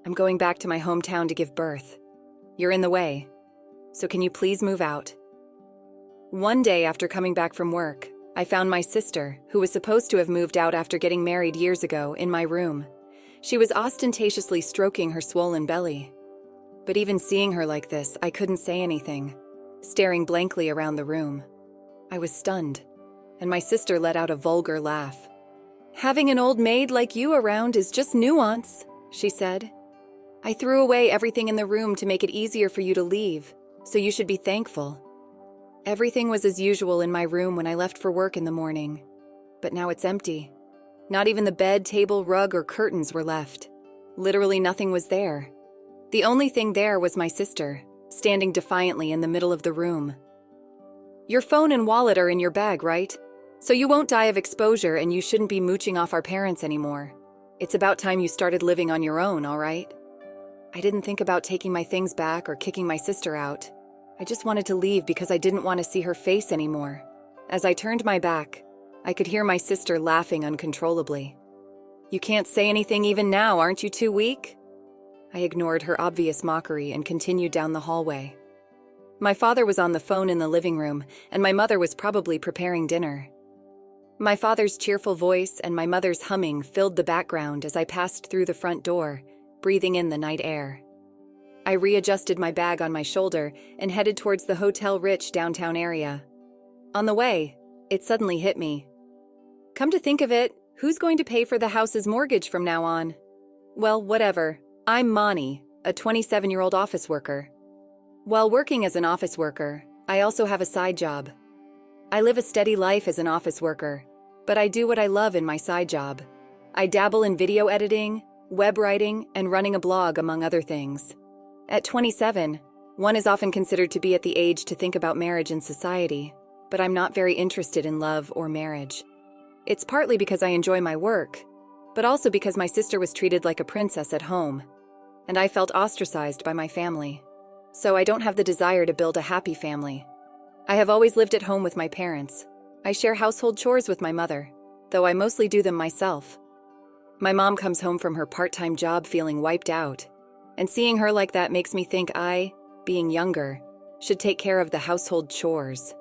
I'm going back to my hometown to give birth. You're in the way. So can you please move out? One day after coming back from work, I found my sister, who was supposed to have moved out after getting married years ago, in my room. She was ostentatiously stroking her swollen belly. But even seeing her like this, I couldn't say anything, staring blankly around the room. I was stunned, and my sister let out a vulgar laugh. "Having an old maid like you around is just nuance," she said. "I threw away everything in the room to make it easier for you to leave, so you should be thankful." Everything was as usual in my room when I left for work in the morning, but now it's empty. Not even the bed, table, rug, or curtains were left. Literally nothing was there. The only thing there was my sister, standing defiantly in the middle of the room. "Your phone and wallet are in your bag, right? So you won't die of exposure and you shouldn't be mooching off our parents anymore. It's about time you started living on your own, all right?" I didn't think about taking my things back or kicking my sister out. I just wanted to leave because I didn't want to see her face anymore. As I turned my back, I could hear my sister laughing uncontrollably. "You can't say anything even now, aren't you too weak?" I ignored her obvious mockery and continued down the hallway. My father was on the phone in the living room, and my mother was probably preparing dinner. My father's cheerful voice and my mother's humming filled the background as I passed through the front door, breathing in the night air. I readjusted my bag on my shoulder and headed towards the Hotel Rich downtown area. On the way, it suddenly hit me. Come to think of it, who's going to pay for the house's mortgage from now on? Well, whatever. I'm Mani, a 27-year-old office worker. While working as an office worker, I also have a side job. I live a steady life as an office worker, but I do what I love in my side job. I dabble in video editing, web writing, and running a blog, among other things. At 27, one is often considered to be at the age to think about marriage in society, but I'm not very interested in love or marriage. It's partly because I enjoy my work, but also because my sister was treated like a princess at home, and I felt ostracized by my family. So I don't have the desire to build a happy family. I have always lived at home with my parents. I share household chores with my mother, though I mostly do them myself. My mom comes home from her part-time job feeling wiped out, and seeing her like that makes me think I, being younger, should take care of the household chores.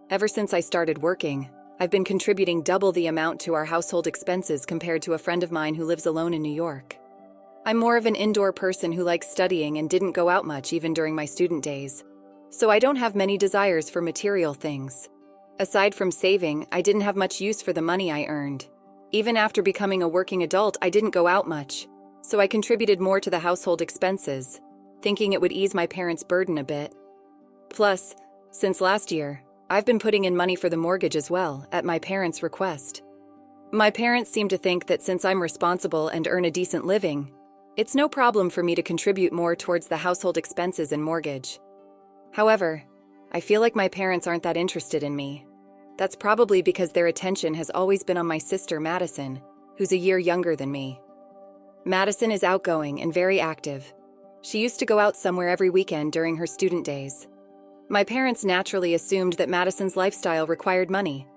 Ever since I started working, I've been contributing double the amount to our household expenses compared to a friend of mine who lives alone in New York. I'm more of an indoor person who likes studying and didn't go out much even during my student days, so I don't have many desires for material things. Aside from saving, I didn't have much use for the money I earned. Even after becoming a working adult, I didn't go out much, so I contributed more to the household expenses, thinking it would ease my parents' burden a bit. Plus, since last year, I've been putting in money for the mortgage as well, at my parents' request. My parents seem to think that since I'm responsible and earn a decent living, it's no problem for me to contribute more towards the household expenses and mortgage. However, I feel like my parents aren't that interested in me. That's probably because their attention has always been on my sister, Madison, who's a year younger than me. Madison is outgoing and very active. She used to go out somewhere every weekend during her student days. My parents naturally assumed that Madison's lifestyle required money,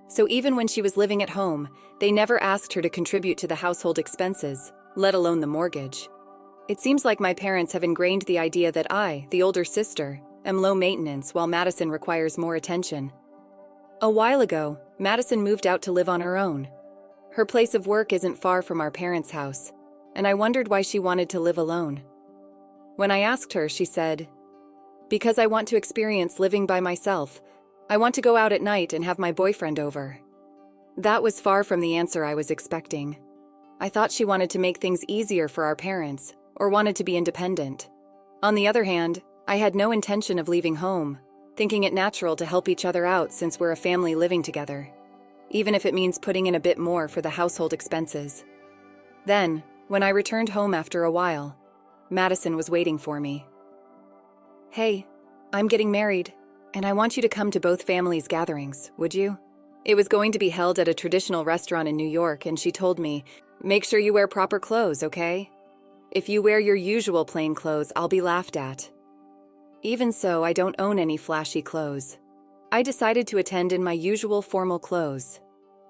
so even when she was living at home, they never asked her to contribute to the household expenses, let alone the mortgage. It seems like my parents have ingrained the idea that I, the older sister, am low maintenance while Madison requires more attention. A while ago, Madison moved out to live on her own. Her place of work isn't far from our parents' house, and I wondered why she wanted to live alone. When I asked her, she said, "Because I want to experience living by myself. I want to go out at night and have my boyfriend over." That was far from the answer I was expecting. I thought she wanted to make things easier for our parents, or wanted to be independent. On the other hand, I had no intention of leaving home, thinking it natural to help each other out since we're a family living together, even if it means putting in a bit more for the household expenses. Then, when I returned home after a while, Madison was waiting for me. "Hey, I'm getting married, and I want you to come to both families' gatherings, would you?" It was going to be held at a traditional restaurant in New York, and she told me, "Make sure you wear proper clothes, okay? If you wear your usual plain clothes, I'll be laughed at." Even so, I don't own any flashy clothes. I decided to attend in my usual formal clothes.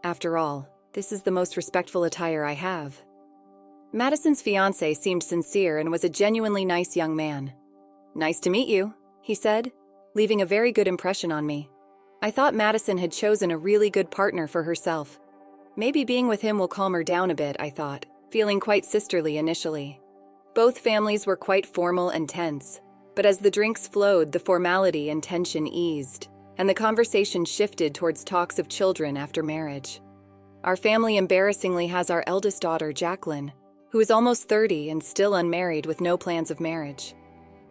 After all, this is the most respectful attire I have. Madison's fiancé seemed sincere and was a genuinely nice young man. "Nice to meet you," he said, leaving a very good impression on me. I thought Madison had chosen a really good partner for herself. Maybe being with him will calm her down a bit, I thought, feeling quite sisterly initially. Both families were quite formal and tense, but as the drinks flowed, the formality and tension eased, and the conversation shifted towards talks of children after marriage. Our family embarrassingly has our eldest daughter, Jacqueline, who is almost 30 and still unmarried with no plans of marriage.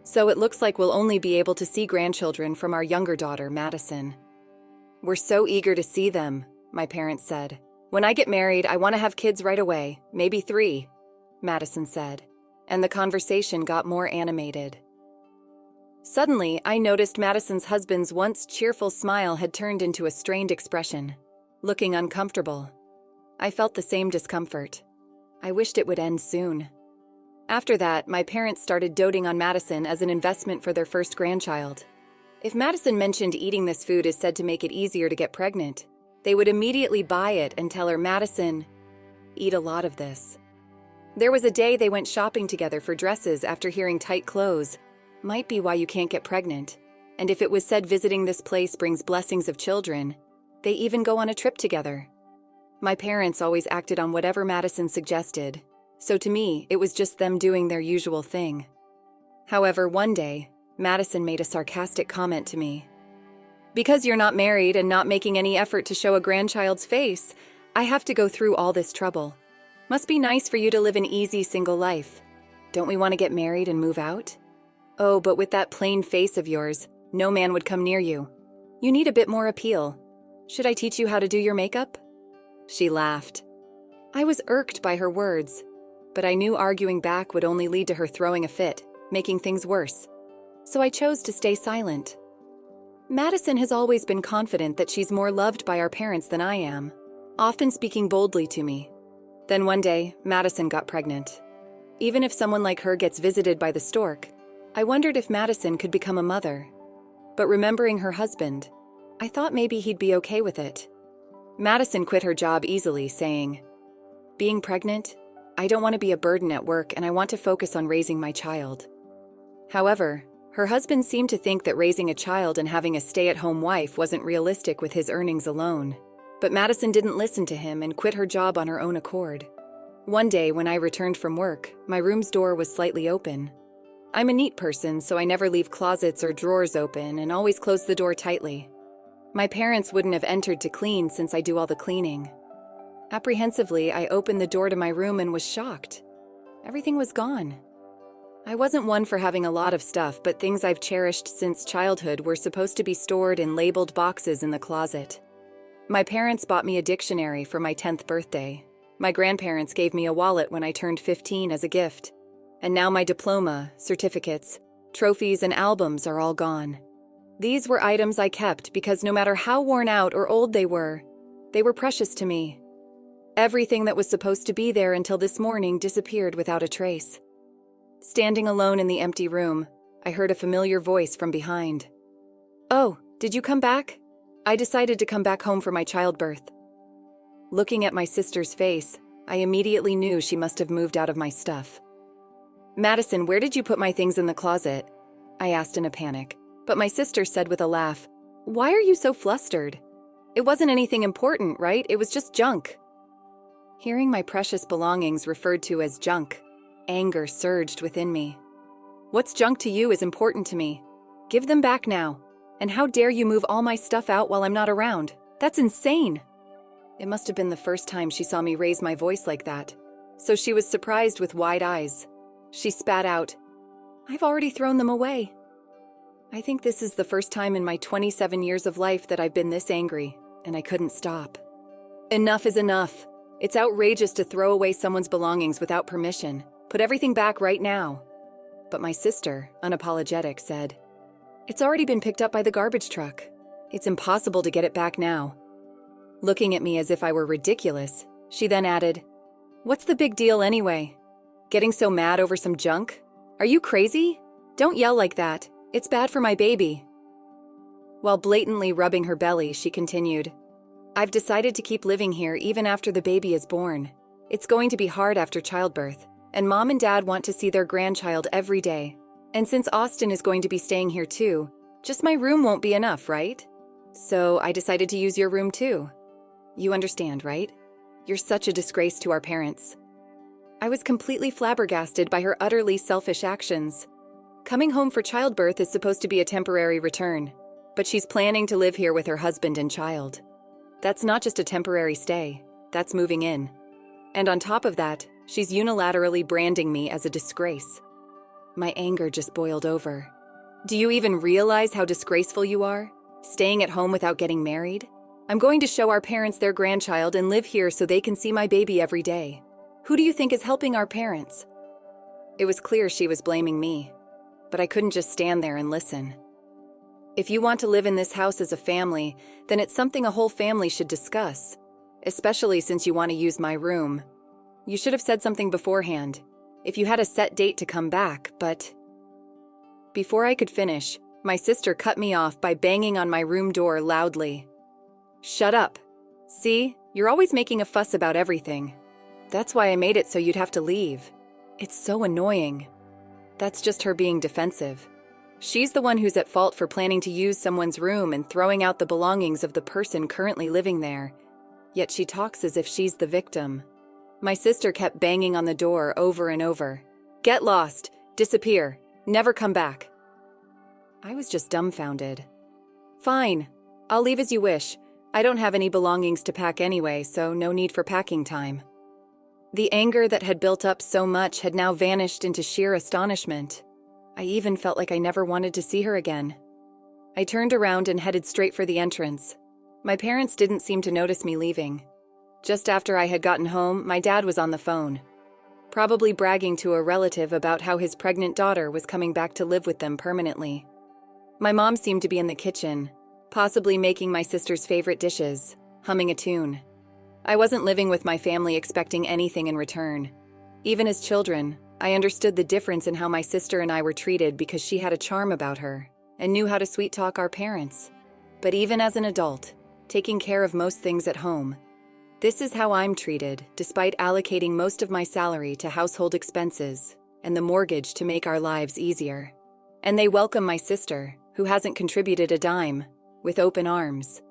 So it looks like we'll only be able to see grandchildren from our younger daughter, Madison. "We're so eager to see them," my parents said. "When I get married, I want to have kids right away, maybe 3, Madison said, and the conversation got more animated. Suddenly, I noticed Madison's husband's once cheerful smile had turned into a strained expression, looking uncomfortable. I felt the same discomfort. I wished it would end soon. After that, my parents started doting on Madison as an investment for their first grandchild. If Madison mentioned eating this food is said to make it easier to get pregnant, they would immediately buy it and tell her, "Madison, eat a lot of this." There was a day they went shopping together for dresses after hearing tight clothes might be why you can't get pregnant, and if it was said visiting this place brings blessings of children, they even go on a trip together. My parents always acted on whatever Madison suggested, so to me, it was just them doing their usual thing. However, one day, Madison made a sarcastic comment to me. "Because you're not married and not making any effort to show a grandchild's face, I have to go through all this trouble. Must be nice for you to live an easy single life. Don't we want to get married and move out? Oh, but with that plain face of yours, no man would come near you. You need a bit more appeal. Should I teach you how to do your makeup?" She laughed. I was irked by her words, but I knew arguing back would only lead to her throwing a fit, making things worse. So I chose to stay silent. Madison has always been confident that she's more loved by our parents than I am, often speaking boldly to me. Then one day, Madison got pregnant. Even if someone like her gets visited by the stork, I wondered if Madison could become a mother. But remembering her husband, I thought maybe he'd be okay with it. Madison quit her job easily, saying, "Being pregnant, I don't want to be a burden at work and I want to focus on raising my child." However, her husband seemed to think that raising a child and having a stay-at-home wife wasn't realistic with his earnings alone. But Madison didn't listen to him and quit her job on her own accord. One day, when I returned from work, my room's door was slightly open. I'm a neat person, so I never leave closets or drawers open and always close the door tightly. My parents wouldn't have entered to clean since I do all the cleaning. Apprehensively, I opened the door to my room and was shocked. Everything was gone. I wasn't one for having a lot of stuff, but things I've cherished since childhood were supposed to be stored in labeled boxes in the closet. My parents bought me a dictionary for my 10th birthday. My grandparents gave me a wallet when I turned 15 as a gift. And now my diploma, certificates, trophies, and albums are all gone. These were items I kept because no matter how worn out or old they were precious to me. Everything that was supposed to be there until this morning disappeared without a trace. Standing alone in the empty room, I heard a familiar voice from behind. "Oh, did you come back? I decided to come back home for my childbirth." Looking at my sister's face, I immediately knew she must have moved out of my stuff. "Madison, where did you put my things in the closet?" I asked in a panic, but my sister said with a laugh, "Why are you so flustered? It wasn't anything important, right? It was just junk." Hearing my precious belongings referred to as junk, anger surged within me. "What's junk to you is important to me. Give them back now. And how dare you move all my stuff out while I'm not around? That's insane." It must have been the first time she saw me raise my voice like that, so she was surprised with wide eyes. She spat out, "I've already thrown them away." I think this is the first time in my 27 years of life that I've been this angry, and I couldn't stop. Enough is enough. It's outrageous to throw away someone's belongings without permission. Put everything back right now. But my sister, unapologetic, said, "It's already been picked up by the garbage truck. It's impossible to get it back now." Looking at me as if I were ridiculous, she then added, "What's the big deal anyway? Getting so mad over some junk? Are you crazy? Don't yell like that. It's bad for my baby." While blatantly rubbing her belly, she continued, "I've decided to keep living here even after the baby is born. It's going to be hard after childbirth, and Mom and Dad want to see their grandchild every day. And since Austin is going to be staying here too, just my room won't be enough, right? So I decided to use your room too. You understand, right? You're such a disgrace to our parents. I was completely flabbergasted by her utterly selfish actions. Coming home for childbirth is supposed to be a temporary return, but she's planning to live here with her husband and child. That's not just a temporary stay, that's moving in. And on top of that, she's unilaterally branding me as a disgrace. My anger just boiled over. Do you even realize how disgraceful you are? Staying at home without getting married? I'm going to show our parents their grandchild and live here so they can see my baby every day. Who do you think is helping our parents? It was clear she was blaming me, but I couldn't just stand there and listen. If you want to live in this house as a family, then it's something a whole family should discuss, especially since you want to use my room. You should have said something beforehand, if you had a set date to come back, but... Before I could finish, my sister cut me off by banging on my room door loudly. Shut up. See, you're always making a fuss about everything. That's why I made it so you'd have to leave. It's so annoying. That's just her being defensive. She's the one who's at fault for planning to use someone's room and throwing out the belongings of the person currently living there. Yet she talks as if she's the victim. My sister kept banging on the door over and over. Get lost, disappear, never come back. I was just dumbfounded. Fine, I'll leave as you wish. I don't have any belongings to pack anyway, so no need for packing time. The anger that had built up so much had now vanished into sheer astonishment. I even felt like I never wanted to see her again. I turned around and headed straight for the entrance. My parents didn't seem to notice me leaving. Just after I had gotten home, my dad was on the phone, probably bragging to a relative about how his pregnant daughter was coming back to live with them permanently. My mom seemed to be in the kitchen, possibly making my sister's favorite dishes, humming a tune. I wasn't living with my family expecting anything in return. Even as children, I understood the difference in how my sister and I were treated because she had a charm about her and knew how to sweet-talk our parents. But even as an adult, taking care of most things at home, this is how I'm treated, despite allocating most of my salary to household expenses and the mortgage to make our lives easier. And they welcome my sister, who hasn't contributed a dime, with open arms.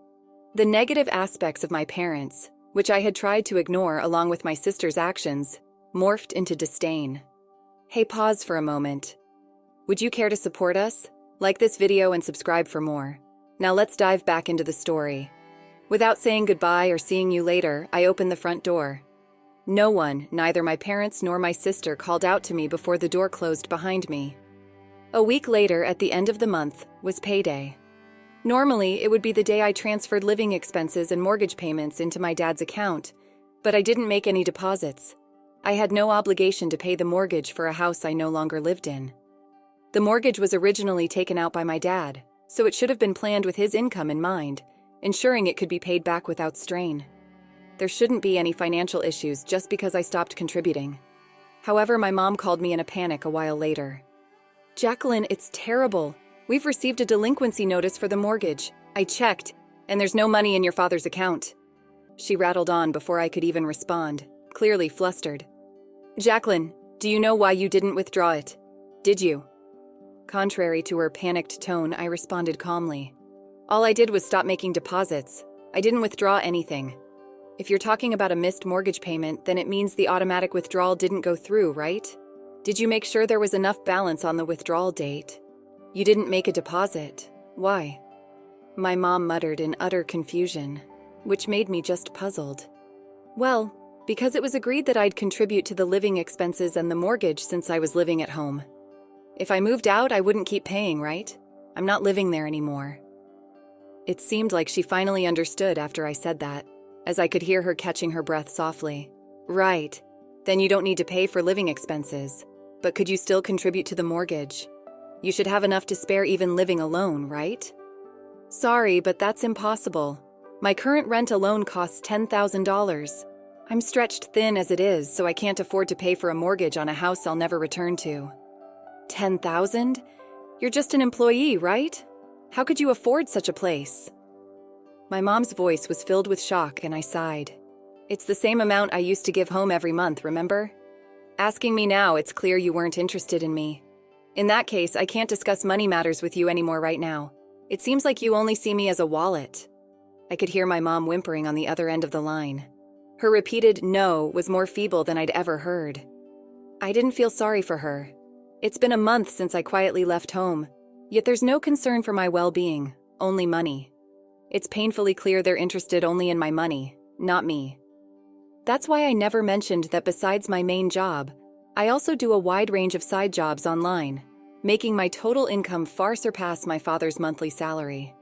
The negative aspects of my parents, which I had tried to ignore along with my sister's actions, morphed into disdain. Hey, pause for a moment. Would you care to support us? Like this video and subscribe for more. Now let's dive back into the story. Without saying goodbye or seeing you later, I opened the front door. No one, neither my parents nor my sister, called out to me before the door closed behind me. A week later, at the end of the month, was payday. Normally, it would be the day I transferred living expenses and mortgage payments into my dad's account, but I didn't make any deposits. I had no obligation to pay the mortgage for a house I no longer lived in. The mortgage was originally taken out by my dad, so it should have been planned with his income in mind, ensuring it could be paid back without strain. There shouldn't be any financial issues just because I stopped contributing. However, my mom called me in a panic a while later. Jacqueline, it's terrible. We've received a delinquency notice for the mortgage. I checked, and there's no money in your father's account. She rattled on before I could even respond, clearly flustered. Jacqueline, do you know why you didn't withdraw it? Did you? Contrary to her panicked tone, I responded calmly. All I did was stop making deposits. I didn't withdraw anything. If you're talking about a missed mortgage payment, then it means the automatic withdrawal didn't go through, right? Did you make sure there was enough balance on the withdrawal date? You didn't make a deposit. Why? My mom muttered in utter confusion, which made me just puzzled. Well, because it was agreed that I'd contribute to the living expenses and the mortgage since I was living at home. If I moved out, I wouldn't keep paying, right? I'm not living there anymore. It seemed like she finally understood after I said that, as I could hear her catching her breath softly. Right. Then you don't need to pay for living expenses. But could you still contribute to the mortgage? You should have enough to spare even living alone, right? Sorry, but that's impossible. My current rent alone costs $10,000. I'm stretched thin as it is, so I can't afford to pay for a mortgage on a house I'll never return to. $10,000? You're just an employee, right? How could you afford such a place? My mom's voice was filled with shock, and I sighed. It's the same amount I used to give home every month, remember? Asking me now, it's clear you weren't interested in me. In that case, I can't discuss money matters with you anymore right now. It seems like you only see me as a wallet. I could hear my mom whimpering on the other end of the line. Her repeated no was more feeble than I'd ever heard. I didn't feel sorry for her. It's been a month since I quietly left home, yet there's no concern for my well-being, only money. It's painfully clear they're interested only in my money, not me. That's why I never mentioned that besides my main job, I also do a wide range of side jobs online, making my total income far surpass my father's monthly salary.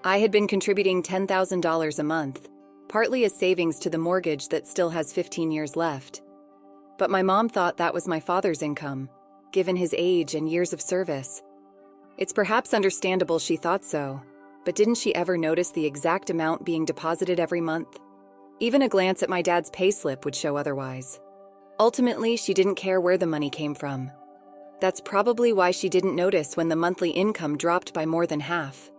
I had been contributing $10,000 a month, partly as savings to the mortgage that still has 15 years left. But my mom thought that was my father's income, given his age and years of service. It's perhaps understandable she thought so, but didn't she ever notice the exact amount being deposited every month? Even a glance at my dad's payslip would show otherwise. Ultimately, she didn't care where the money came from. That's probably why she didn't notice when the monthly income dropped by more than half.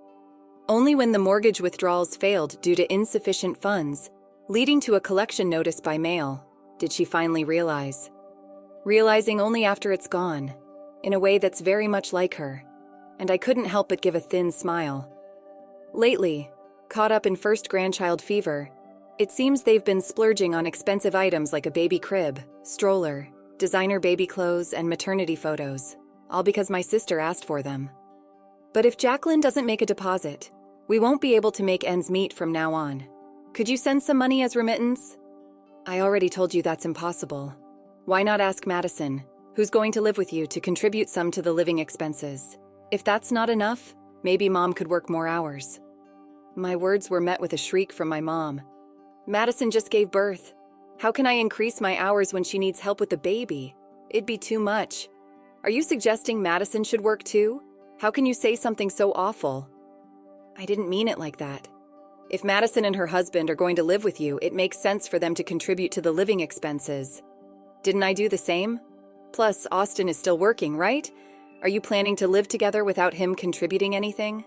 Only when the mortgage withdrawals failed due to insufficient funds, leading to a collection notice by mail, did she finally realize. Realizing only after it's gone, in a way that's very much like her, and I couldn't help but give a thin smile. Lately, caught up in first grandchild fever, it seems they've been splurging on expensive items like a baby crib, stroller, designer baby clothes, and maternity photos, all because my sister asked for them. But if Jacqueline doesn't make a deposit, we won't be able to make ends meet from now on. Could you send some money as remittance? I already told you that's impossible. Why not ask Madison, who's going to live with you, to contribute some to the living expenses? If that's not enough, maybe Mom could work more hours. My words were met with a shriek from my mom. Madison just gave birth. How can I increase my hours when she needs help with the baby? It'd be too much. Are you suggesting Madison should work too? How can you say something so awful? I didn't mean it like that. If Madison and her husband are going to live with you, it makes sense for them to contribute to the living expenses. Didn't I do the same? Plus, Austin is still working, right? Are you planning to live together without him contributing anything?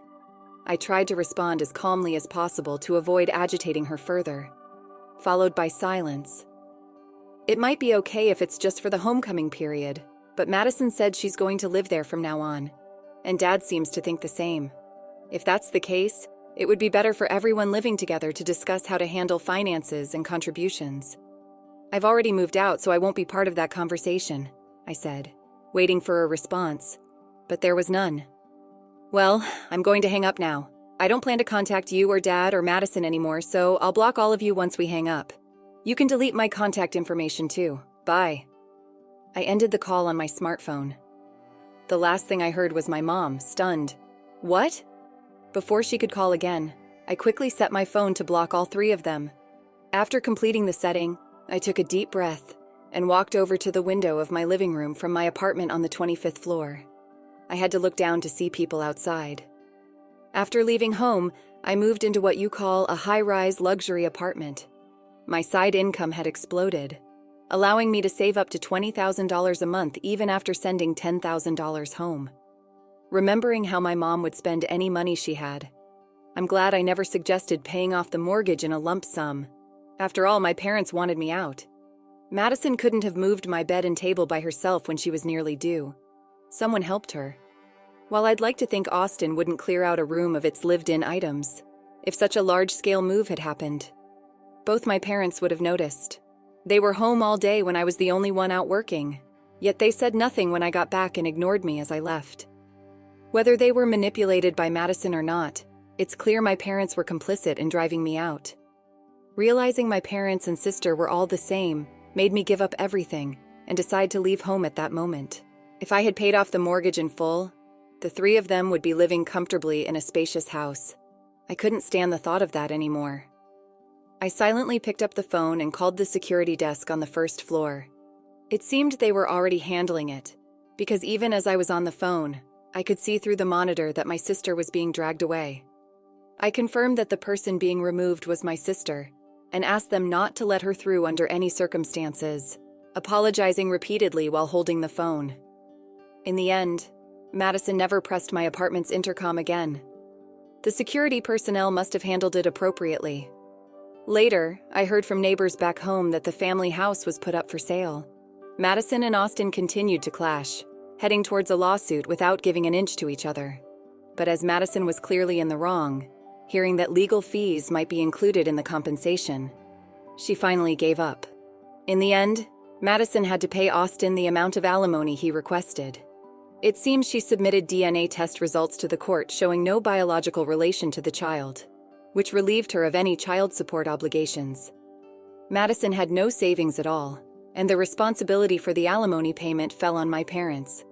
I tried to respond as calmly as possible to avoid agitating her further, followed by silence. It might be okay if it's just for the homecoming period, but Madison said she's going to live there from now on, and Dad seems to think the same. If that's the case, it would be better for everyone living together to discuss how to handle finances and contributions. I've already moved out, so I won't be part of that conversation, I said, waiting for a response, but there was none. Well, I'm going to hang up now. I don't plan to contact you or Dad or Madison anymore, so I'll block all of you once we hang up. You can delete my contact information too. Bye. I ended the call on my smartphone. The last thing I heard was my mom, stunned. What? Before she could call again, I quickly set my phone to block all three of them. After completing the setting, I took a deep breath and walked over to the window of my living room from my apartment on the 25th floor. I had to look down to see people outside. After leaving home, I moved into what you call a high-rise luxury apartment. My side income had exploded, allowing me to save up to $20,000 a month even after sending $10,000 home. Remembering how my mom would spend any money she had, I'm glad I never suggested paying off the mortgage in a lump sum. After all, my parents wanted me out. Madison couldn't have moved my bed and table by herself when she was nearly due. Someone helped her. While I'd like to think Austin wouldn't clear out a room of its lived-in items, if such a large-scale move had happened, both my parents would have noticed. They were home all day when I was the only one out working, yet they said nothing when I got back and ignored me as I left. Whether they were manipulated by Madison or not, it's clear my parents were complicit in driving me out. Realizing my parents and sister were all the same made me give up everything and decide to leave home at that moment. If I had paid off the mortgage in full, the three of them would be living comfortably in a spacious house. I couldn't stand the thought of that anymore. I silently picked up the phone and called the security desk on the first floor. It seemed they were already handling it, because even as I was on the phone, I could see through the monitor that my sister was being dragged away. I confirmed that the person being removed was my sister and asked them not to let her through under any circumstances, apologizing repeatedly while holding the phone. In the end, Madison never pressed my apartment's intercom again. The security personnel must have handled it appropriately. Later, I heard from neighbors back home that the family house was put up for sale. Madison and Austin continued to clash, heading towards a lawsuit without giving an inch to each other. But as Madison was clearly in the wrong, hearing that legal fees might be included in the compensation, she finally gave up. In the end, Madison had to pay Austin the amount of alimony he requested. It seems she submitted DNA test results to the court showing no biological relation to the child, which relieved her of any child support obligations. Madison had no savings at all, and the responsibility for the alimony payment fell on my parents.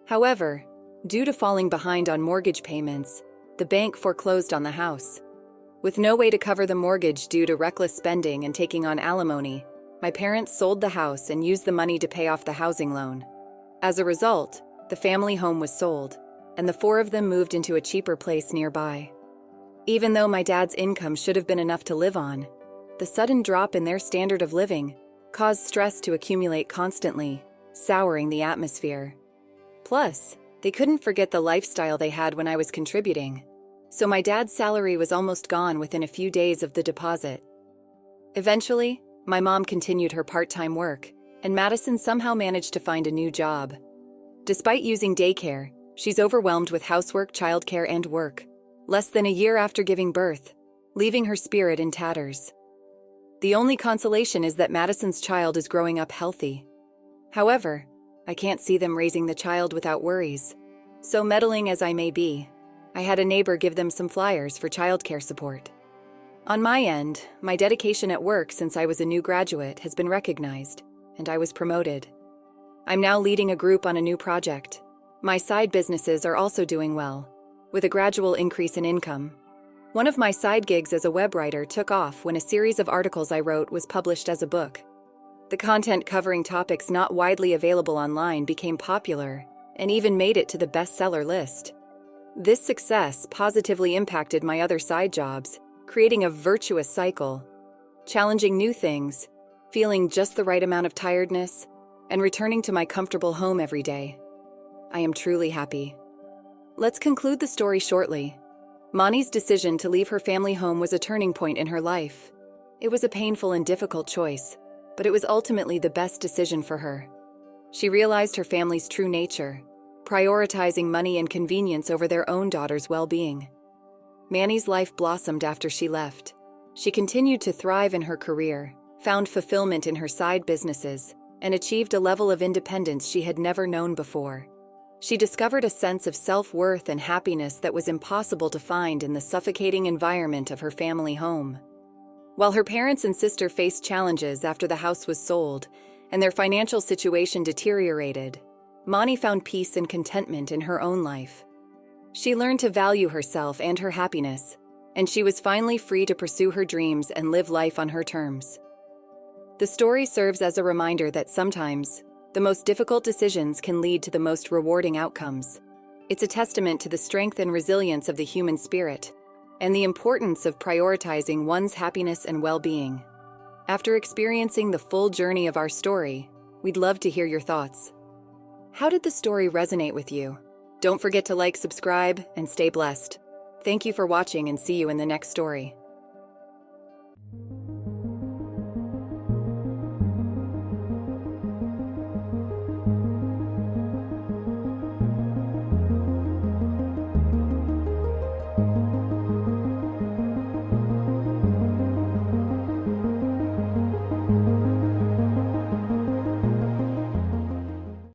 However, due to falling behind on mortgage payments, the bank foreclosed on the house. With no way to cover the mortgage due to reckless spending and taking on alimony, my parents sold the house and used the money to pay off the housing loan. As a result, the family home was sold, and the four of them moved into a cheaper place nearby. Even though my dad's income should have been enough to live on, the sudden drop in their standard of living caused stress to accumulate constantly, souring the atmosphere. Plus, they couldn't forget the lifestyle they had when I was contributing, so my dad's salary was almost gone within a few days of the deposit. Eventually, my mom continued her part-time work, and Madison somehow managed to find a new job. Despite using daycare, she's overwhelmed with housework, childcare, and work, less than a year after giving birth, leaving her spirit in tatters. The only consolation is that Madison's child is growing up healthy. However, I can't see them raising the child without worries. So meddling as I may be, I had a neighbor give them some flyers for childcare support. On my end, my dedication at work since I was a new graduate has been recognized, and I was promoted. I'm now leading a group on a new project. My side businesses are also doing well, with a gradual increase in income. One of my side gigs as a web writer took off when a series of articles I wrote was published as a book. The content covering topics not widely available online became popular and even made it to the bestseller list. This success positively impacted my other side jobs, creating a virtuous cycle, challenging new things, feeling just the right amount of tiredness, and returning to my comfortable home every day. I am truly happy. Let's conclude the story shortly. Mani's decision to leave her family home was a turning point in her life. It was a painful and difficult choice, but it was ultimately the best decision for her. She realized her family's true nature, prioritizing money and convenience over their own daughter's well-being. Mani's life blossomed after she left. She continued to thrive in her career, found fulfillment in her side businesses, and achieved a level of independence she had never known before. She discovered a sense of self-worth and happiness that was impossible to find in the suffocating environment of her family home. While her parents and sister faced challenges after the house was sold and their financial situation deteriorated, Mani found peace and contentment in her own life. She learned to value herself and her happiness, and she was finally free to pursue her dreams and live life on her terms. The story serves as a reminder that sometimes, the most difficult decisions can lead to the most rewarding outcomes. It's a testament to the strength and resilience of the human spirit, and the importance of prioritizing one's happiness and well-being. After experiencing the full journey of our story, we'd love to hear your thoughts. How did the story resonate with you? Don't forget to like, subscribe, and stay blessed. Thank you for watching and see you in the next story.